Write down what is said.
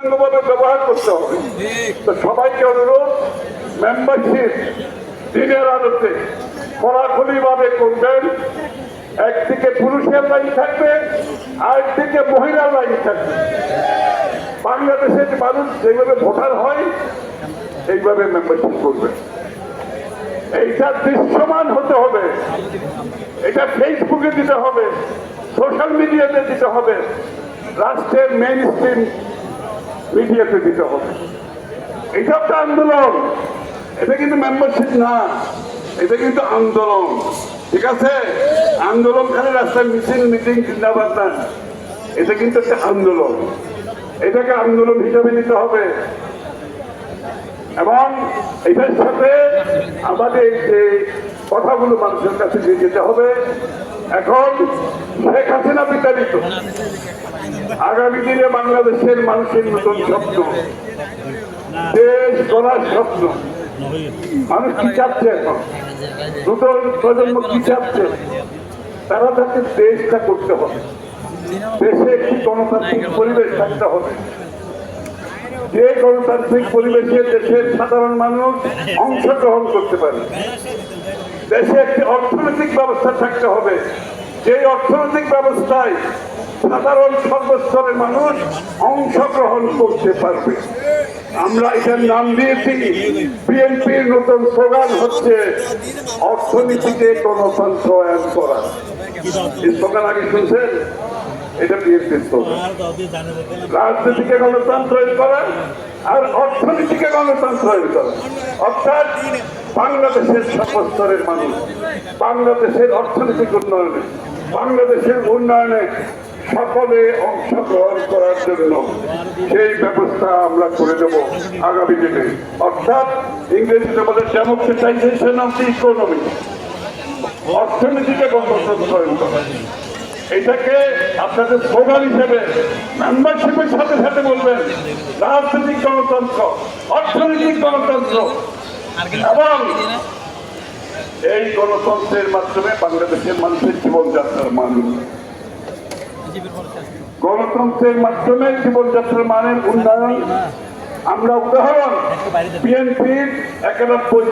ব্যবহার করতে হবে। তো সবাইকে অনুরোধ, মেম্বারশিপ দিনের আলোতে খোলাখুলি ভাবে করবেন। একদিকে পুরুষের লাইন থাকবে, আরেকদিকে মহিলার লাইন থাকবে। বাংলাদেশের মানুষ যেভাবে ভোটার হয় এইভাবে মেম্বারশিপ করবে। এইটা দৃশ্যমান হতে হবে, এটা ফেসবুকে দিতে হবে, সোশ্যাল মিডিয়াতে দিতে হবে, রাষ্ট্রের মেইন স্ট্রিম মিডিয়াতে দিতে হবে। এটা একটা আন্দোলন, এটা কিন্তু মেম্বারশিপ না, এটা কিন্তু আন্দোলন। ঠিক আছে, আন্দোলন খালি রাস্তায় মিছিল মিটিং জিন্দাবাদ না, এটা কিন্তু একটা আন্দোলন। এটাকে আন্দোলন হিসাবে নিতে হবে এবং এটার সাথে আমাদের যে কথাগুলো মানুষের কাছে দিয়ে যেতে হবে। এখন শেখ হাসিনা বিতাড়িত, আগামী দিনে বাংলাদেশের মানুষের নতুন স্বপ্ন, দেশ গড়ার স্বপ্ন। মানুষ কি চাচ্ছে এখন, নতুন প্রজন্ম কি চাচ্ছে? তারা তাকে দেশটা করতে হবে, দেশে একটি গণতান্ত্রিক পরিবেশ থাকতে হবে, যে গণতান্ত্রিক পরিবেশে দেশের সাধারণ মানুষ অংশগ্রহণ করতে পারে। দেশে একটি অর্থনৈতিক ব্যবস্থা থাকতে হবে, যে অর্থনৈতিক ব্যবস্থায় সাধারণ সর্বস্তরের মানুষ অংশগ্রহণ করতে পারবে। আমরা এটার নাম দিয়েছি, বিএনপির নতুন স্লোগান হচ্ছে অর্থনীতিকে গণতন্ত্রায়ন করা। এই স্লোগান আগে শুনছেন? এটা বিএনপির স্লোগান। রাজনীতিকে গণতন্ত্রায়ন করা আর অর্থনীতিকে গণতন্ত্রায়ন করা, অর্থাৎ বাংলাদেশের সর্বস্তরের মানুষ বাংলাদেশের অর্থনৈতিক উন্নয়নে, বাংলাদেশের উন্নয়নে সকলে অংশগ্রহণ করার জন্য সেই ব্যবস্থা আমরা করে দেব আগামী দিনে। অর্থাৎ ইংরেজিতে বলে ডেমোক্রেটাইজেশন অফ দি ইকোনমি, অর্থনীতিকে গণতন্ত্রায়ন করা। এটাকে আপনাদের স্লোগান হিসেবে মেম্বারশিপের সাথে সাথে বলবেন রাজনৈতিক গণতন্ত্র, অর্থনৈতিক গণতন্ত্র, এবং এই গণতন্ত্রের মাধ্যমে বাংলাদেশের মানুষের জীবনযাত্রার মান, গণতন্ত্রের মাধ্যমে জীবনযাত্রার মানের উন্নয়ন। আমরা উদাহরণ বিএনপির 91